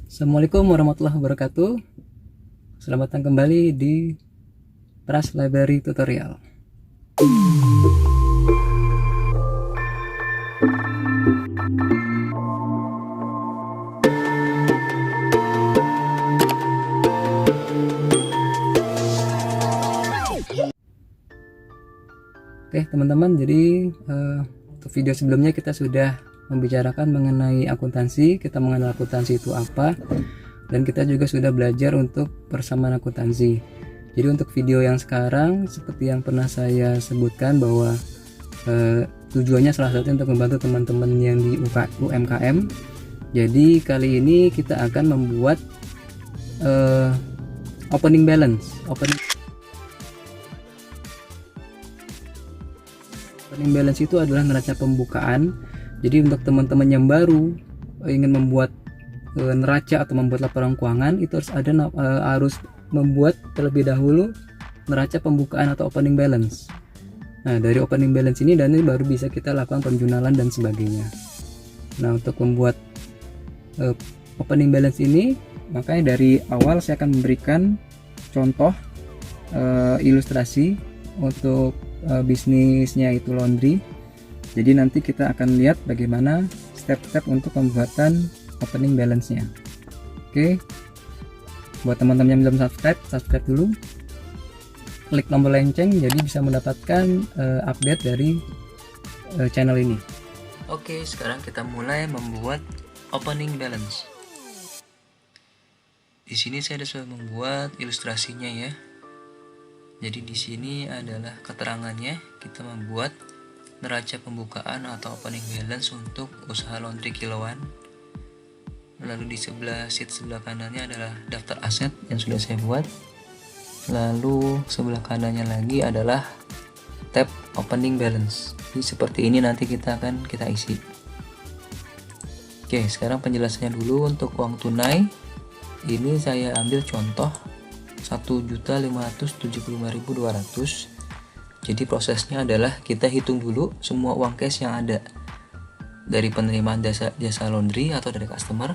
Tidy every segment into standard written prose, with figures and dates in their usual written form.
Assalamualaikum warahmatullahi wabarakatuh. Selamat datang kembali di Trust Library Tutorial. Oke teman-teman, jadi untuk video sebelumnya kita sudah membicarakan mengenai akuntansi. Kita mengenal akuntansi itu apa, dan kita juga sudah belajar untuk persamaan akuntansi. Jadi untuk video yang sekarang, seperti yang pernah saya sebutkan bahwa tujuannya salah satunya untuk membantu teman-teman yang di UMKM. Jadi kali ini kita akan membuat opening balance. Opening balance itu adalah neraca pembukaan. Jadi untuk teman-teman yang baru ingin membuat neraca atau membuat laporan keuangan, itu harus membuat terlebih dahulu neraca pembukaan atau opening balance. Nah, dari opening balance ini dan ini baru bisa kita lakukan penjualan dan sebagainya. Nah, untuk membuat opening balance ini, makanya dari awal saya akan memberikan contoh ilustrasi untuk bisnisnya itu laundry. Jadi nanti kita akan lihat bagaimana step-step untuk pembuatan opening balance-nya. Oke. Buat teman-teman yang belum subscribe dulu. Klik tombol lonceng jadi bisa mendapatkan update dari channel ini. Oke, sekarang kita mulai membuat opening balance. Di sini saya sudah membuat ilustrasinya ya. Jadi di sini adalah keterangannya, kita membuat neraca pembukaan atau opening balance untuk usaha laundry kiloan. Lalu di sheet sebelah kanannya adalah daftar aset yang sudah saya buat. Lalu sebelah kanannya lagi adalah tab opening balance. Jadi seperti ini nanti kita isi. Oke, sekarang penjelasannya dulu. Untuk uang tunai ini saya ambil contoh 1.575.200. Jadi prosesnya adalah kita hitung dulu semua uang cash yang ada dari penerimaan jasa laundry atau dari customer,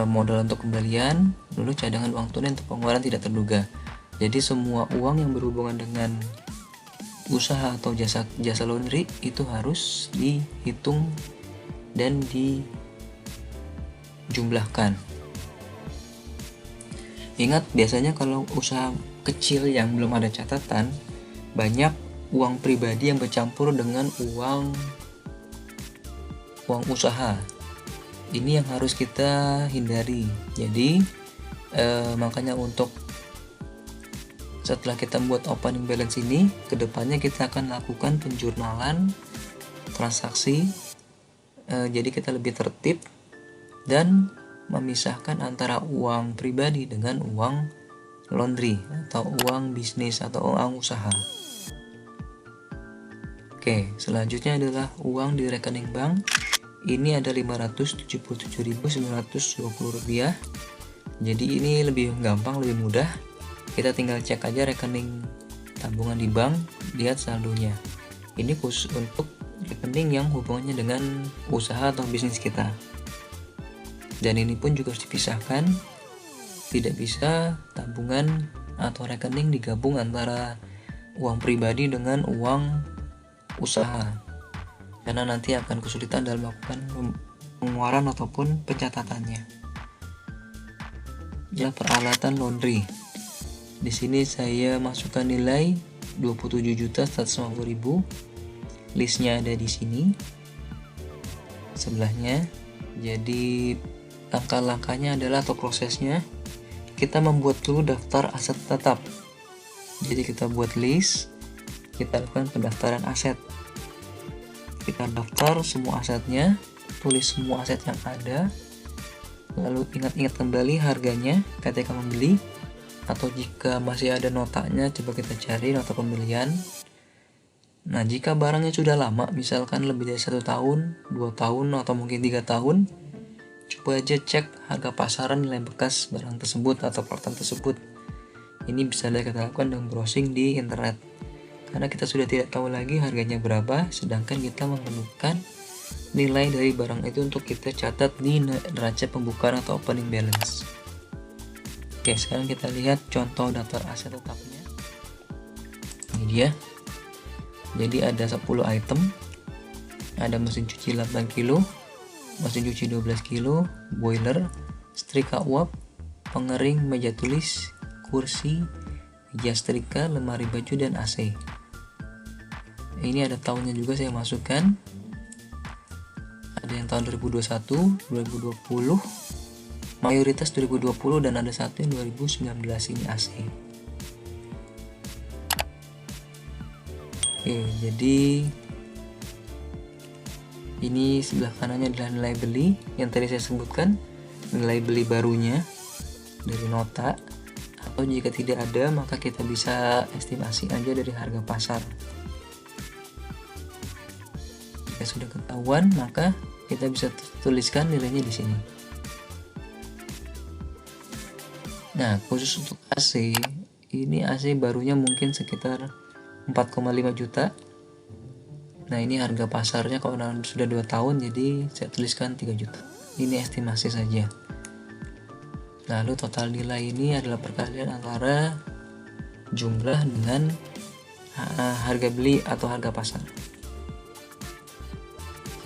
modal untuk kembalian, lalu cadangan uang tunai untuk pengeluaran tidak terduga. Jadi semua uang yang berhubungan dengan usaha atau jasa laundry itu harus dihitung dan dijumlahkan. Ingat, biasanya kalau usaha kecil yang belum ada catatan, banyak uang pribadi yang bercampur dengan uang usaha. Ini yang harus kita hindari. Jadi makanya untuk setelah kita buat opening balance ini, kedepannya kita akan lakukan penjurnalan transaksi. Jadi kita lebih tertib dan memisahkan antara uang pribadi dengan uang laundry atau uang bisnis atau uang usaha. Oke, selanjutnya adalah uang di rekening bank. Ini ada Rp577.920. Jadi ini lebih gampang, lebih mudah. Kita tinggal cek aja rekening tabungan di bank, lihat saldonya. Ini khusus untuk rekening yang hubungannya dengan usaha atau bisnis kita. Dan ini pun juga harus dipisahkan. Tidak bisa tabungan atau rekening digabung antara uang pribadi dengan uang usaha, karena nanti akan kesulitan dalam melakukan pengeluaran ataupun pencatatannya. Ya, peralatan laundry. Di sini saya masukkan nilai 27.150.000. Listnya ada di sini sebelahnya. Jadi langkah-langkahnya adalah atau prosesnya, kita membuat dulu daftar aset tetap. Jadi kita buat list, kita lakukan pendaftaran aset. Kita daftar semua asetnya, tulis semua aset yang ada, lalu ingat-ingat kembali harganya ketika membeli, atau jika masih ada notanya coba kita cari nota pembelian. Nah, jika barangnya sudah lama, misalkan lebih dari 1 tahun, 2 tahun, atau mungkin 3 tahun, coba aja cek harga pasaran nilai bekas barang tersebut atau peralatan tersebut. Ini bisa kita lakukan dengan browsing di internet, karena kita sudah tidak tahu lagi harganya berapa, sedangkan kita memerlukan nilai dari barang itu untuk kita catat di neraca pembukaan atau opening balance. Oke, sekarang kita lihat contoh daftar aset tetapnya. Ini dia. Jadi ada 10 item. Ada mesin cuci 8 kilo, mesin cuci 12 kilo, boiler, setrika uap, pengering, meja tulis, kursi, meja setrika, lemari baju, dan AC. Ini ada tahunnya juga saya masukkan. Ada yang tahun 2021, 2020, mayoritas 2020, dan ada satu yang 2019 ini AC. Oke, jadi ini sebelah kanannya adalah nilai beli yang tadi saya sebutkan, nilai beli barunya dari nota, atau jika tidak ada maka kita bisa estimasi aja dari harga pasar. Jika sudah ketahuan maka kita bisa tuliskan nilainya di sini. Nah, khusus untuk AC, ini AC barunya mungkin sekitar 4,5 juta. Nah, ini harga pasarnya kalau sudah 2 tahun, jadi saya tuliskan 3 juta. Ini estimasi saja. Lalu total nilai ini adalah perkalian antara jumlah dengan harga beli atau harga pasar.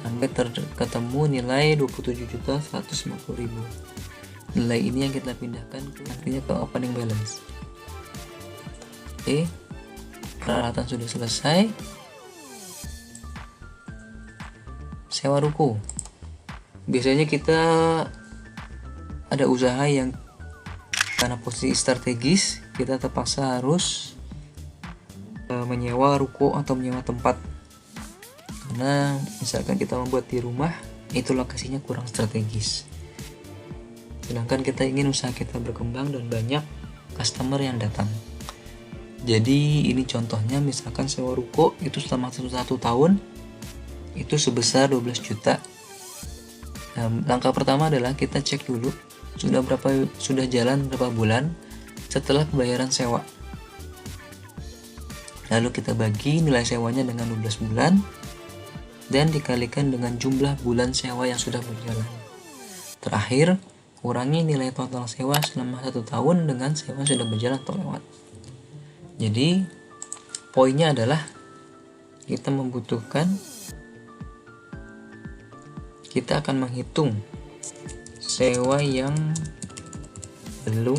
Sampai ketemu nilai 27.150.000. Nilai ini yang kita pindahkan nantinya ke opening balance. Oke, peralatan sudah selesai. Sewa ruko. Biasanya kita ada usaha yang karena posisi strategis, kita terpaksa harus menyewa ruko atau menyewa tempat. Karena misalkan kita membuat di rumah, itu lokasinya kurang strategis. Sedangkan kita ingin usaha kita berkembang dan banyak customer yang datang. Jadi ini contohnya, misalkan sewa ruko itu selama 1 tahun itu sebesar 12 juta. Nah, langkah pertama adalah kita cek dulu sudah jalan berapa bulan setelah pembayaran sewa. Lalu kita bagi nilai sewanya dengan 12 bulan dan dikalikan dengan jumlah bulan sewa yang sudah berjalan. Terakhir, kurangi nilai total sewa selama 1 tahun dengan sewa yang sudah berjalan atau lewat. Jadi poinnya adalah kita akan menghitung sewa yang belum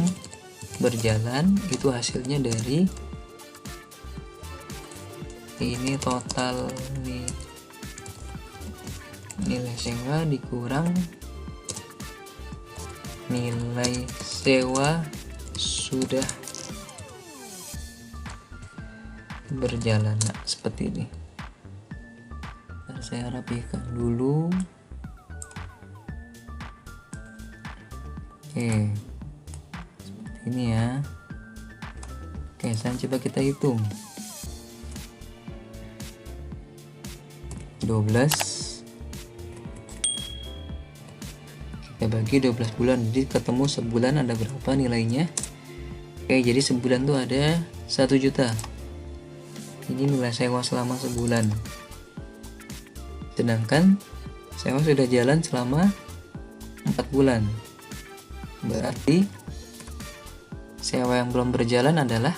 berjalan, itu hasilnya dari ini total nilai sewa dikurang nilai sewa sudah berjalan. Nah, seperti ini. Saya rapikan dulu. Oke, seperti ini ya. Oke, sekarang coba kita hitung. 12 kita bagi 12 bulan, jadi ketemu sebulan ada berapa nilainya. Oke, jadi sebulan tuh ada 1 juta. Ini nilai sewa selama sebulan. Sedangkan sewa sudah jalan selama 4 bulan. Berarti sewa yang belum berjalan adalah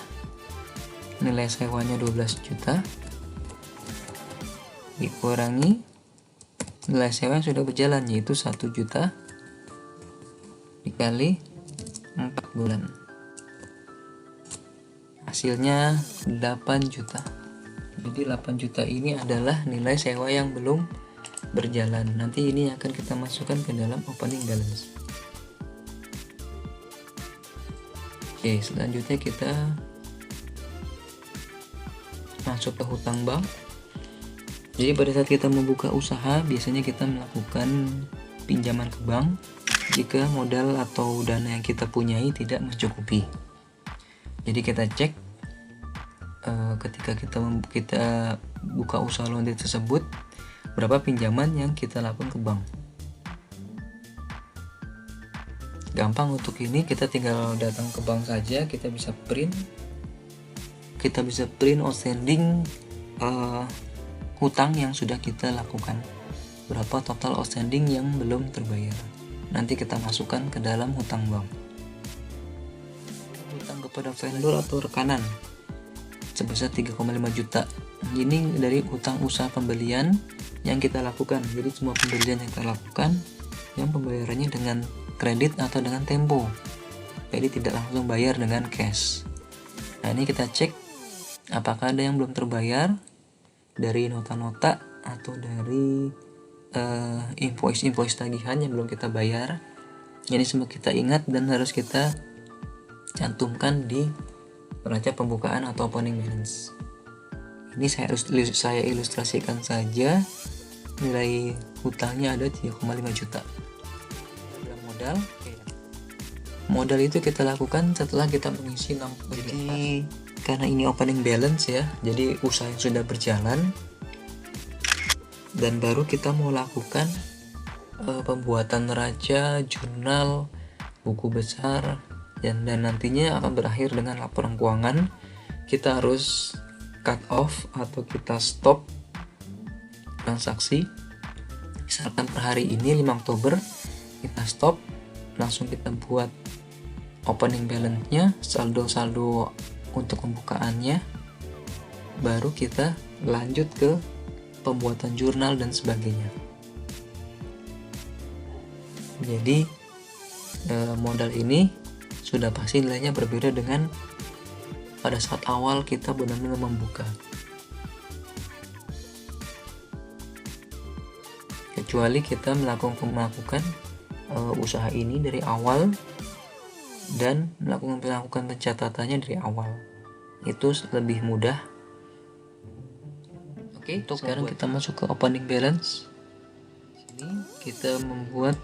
nilai sewanya 12 juta dikurangi nilai sewa yang sudah berjalan, yaitu 1 juta dikali 4 bulan. Hasilnya 8 juta. Jadi 8 juta ini adalah nilai sewa yang belum berjalan. Nanti ini akan kita masukkan ke dalam opening balance. Oke, selanjutnya kita masuk ke hutang bank. Jadi pada saat kita membuka usaha, biasanya kita melakukan pinjaman ke bank jika modal atau dana yang kita punyai tidak mencukupi. Jadi kita cek ketika kita buka usaha laundry tersebut, berapa pinjaman yang kita lakukan ke bank. Gampang untuk ini, kita tinggal datang ke bank saja, kita bisa print outstanding hutang yang sudah kita lakukan. berapa total outstanding yang belum terbayar. Nanti kita masukkan ke dalam hutang bank. Hutang kepada vendor atau rekanan sebesar 3,5 juta. Ini dari hutang usaha pembelian yang kita lakukan. Jadi semua pembelian yang kita lakukan yang pembayarannya dengan kredit atau dengan tempo. Jadi tidak langsung bayar dengan cash. Nah, ini kita cek apakah ada yang belum terbayar dari nota-nota atau dari invoice tagihan yang belum kita bayar. Ini semua kita ingat dan harus kita cantumkan di neraca pembukaan atau opening balance. Ini saya ilustrasikan saja. Nilai hutangnya ada 3,5 juta. Modal itu kita lakukan setelah kita mengisi 60 juta. Karena ini opening balance ya, jadi usaha yang sudah berjalan, dan baru kita mau lakukan pembuatan neraca, jurnal, buku besar, dan nantinya akan berakhir dengan laporan keuangan. Kita harus cut off atau kita stop transaksi. Misalkan per hari ini 5 Oktober kita stop, langsung kita buat opening balance-nya, saldo-saldo untuk pembukaannya, baru kita lanjut ke pembuatan jurnal dan sebagainya. Jadi modal ini sudah pasti nilainya berbeda dengan pada saat awal kita benar-benar membuka. Kecuali kita melakukan usaha ini dari awal dan melakukan pencatatannya dari awal, itu lebih mudah. Oke, sekarang kita masuk ke opening balance. Sini kita membuat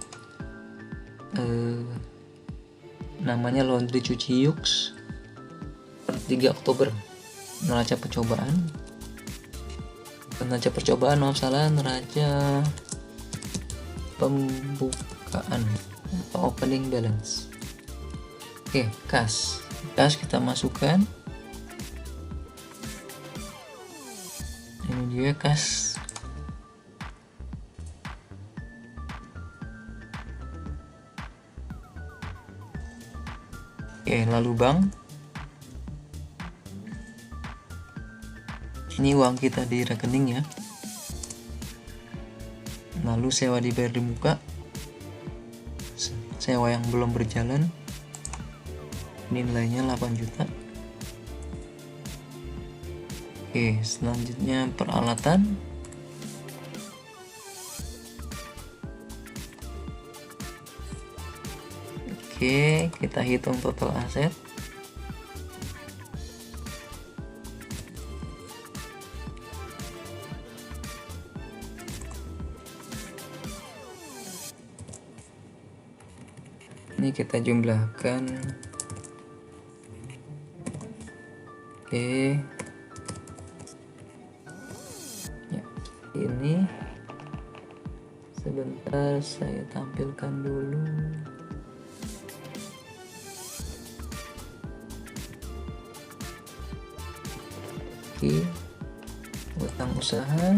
namanya laundry cuci Yux 3 Oktober, neraca percobaan, neraca pembukaan atau opening balance. Oke, kas kita masukkan. Ini dia kas. Oke, lalu bank. Ini uang kita di rekening ya. Lalu sewa dibayar di muka. Sewa yang belum berjalan. Ini nilainya 8 juta. Oke, selanjutnya peralatan. Oke, kita hitung total aset. Ini kita jumlahkan. Oke. Ya, ini sebentar saya tampilkan dulu. Oke. Utang usaha.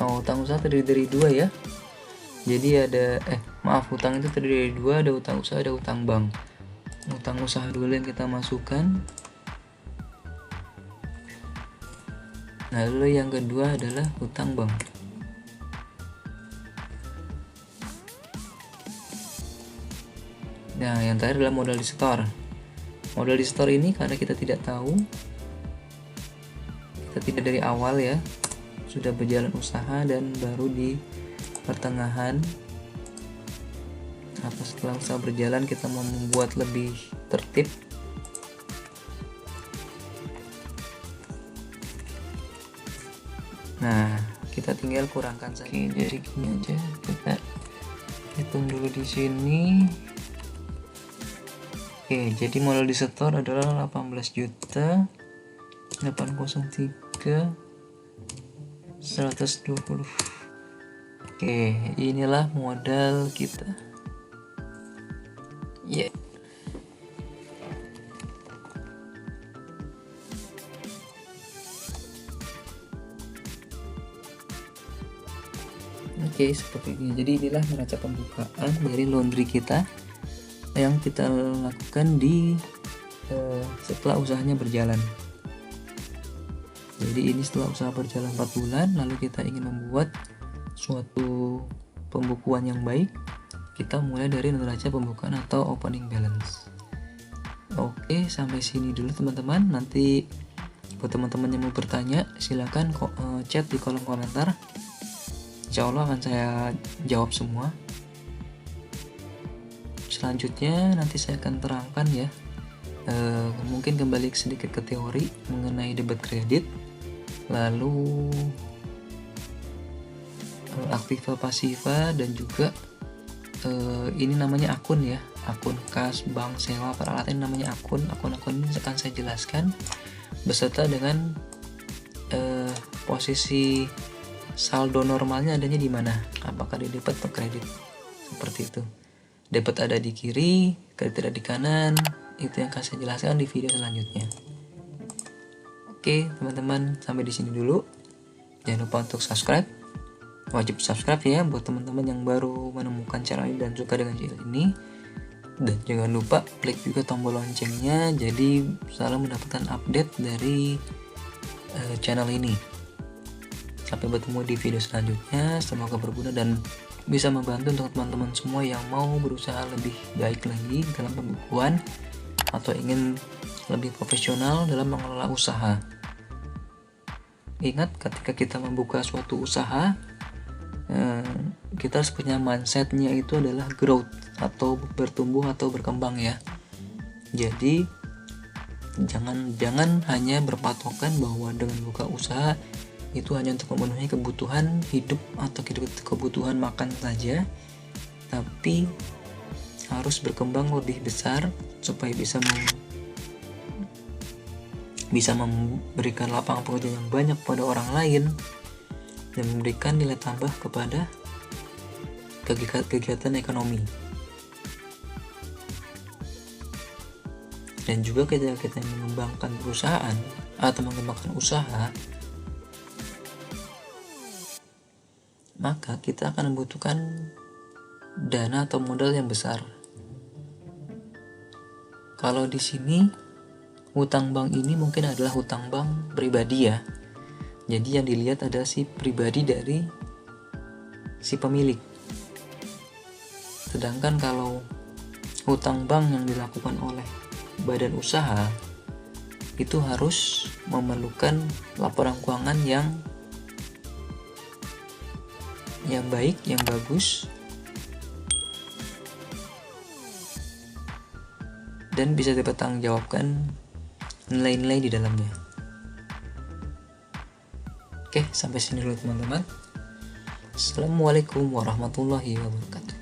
Utang usaha terdiri dari 2 ya. Jadi ada hutang itu terdiri dari 2, ada utang usaha, ada utang bank. Utang usaha dulu yang kita masukkan. Lalu yang kedua adalah utang bank. Nah, yang terakhir adalah modal di store. Modal di store ini karena kita tidak tahu, kita tidak dari awal ya, sudah berjalan usaha dan baru di pertengahan atau setelah usaha berjalan kita mau membuat lebih tertib. Nah, kita tinggal kurangkan saja. Oke, jadi gini aja, kita hitung dulu di sini. Oke, jadi modal di store adalah 18 juta 803 120. Oke, inilah modal kita. Ya. Oke, seperti ini. Jadi inilah neraca pembukaan dari laundry kita yang kita lakukan di setelah usahanya berjalan. Jadi ini setelah usaha berjalan 4 bulan, lalu kita ingin membuat suatu pembukuan yang baik, kita mulai dari neraca pembukaan atau opening balance. Oke, sampai sini dulu teman-teman. Nanti buat teman-teman yang mau bertanya, silakan chat di kolom komentar. Insya Allah akan saya jawab semua. Selanjutnya nanti saya akan terangkan ya, mungkin kembali sedikit ke teori mengenai debit kredit, lalu aktiva pasiva, dan juga ini namanya akun ya, akun kas, bank, sewa, peralatan namanya akun. Akun-akun ini akan saya jelaskan beserta dengan posisi saldo normalnya adanya di mana, apakah di debit atau kredit, seperti itu. Debit ada di kiri, kredit ada di kanan. Itu yang akan saya jelaskan di video selanjutnya. Oke teman-teman, sampai di sini dulu. Jangan lupa untuk subscribe, wajib subscribe ya buat teman-teman yang baru menemukan channel ini dan suka dengan channel ini. Dan jangan lupa klik juga tombol loncengnya, jadi selalu mendapatkan update dari channel ini. Sampai bertemu di video selanjutnya. Semoga berguna dan bisa membantu untuk teman-teman semua yang mau berusaha lebih baik lagi dalam pembukuan atau ingin lebih profesional dalam mengelola usaha. Ingat, ketika kita membuka suatu usaha, kita harus punya mindsetnya itu adalah growth atau bertumbuh atau berkembang ya. Jadi jangan hanya berpatokan bahwa dengan buka usaha itu hanya untuk memenuhi kebutuhan hidup atau kebutuhan makan saja, tapi harus berkembang lebih besar supaya bisa memberikan lapangan pekerjaan yang banyak pada orang lain dan memberikan nilai tambah kepada kegiatan ekonomi. Dan juga ketika kita mengembangkan perusahaan atau mengembangkan usaha, maka kita akan membutuhkan dana atau modal yang besar. Kalau di sini hutang bank ini mungkin adalah hutang bank pribadi ya. Jadi yang dilihat adalah si pribadi dari si pemilik. Sedangkan kalau hutang bank yang dilakukan oleh badan usaha itu harus memerlukan laporan keuangan yang baik, yang bagus, dan bisa dipertanggungjawabkan nilai-nilai di dalamnya. Oke, sampai sini dulu teman-teman. Assalamualaikum warahmatullahi wabarakatuh.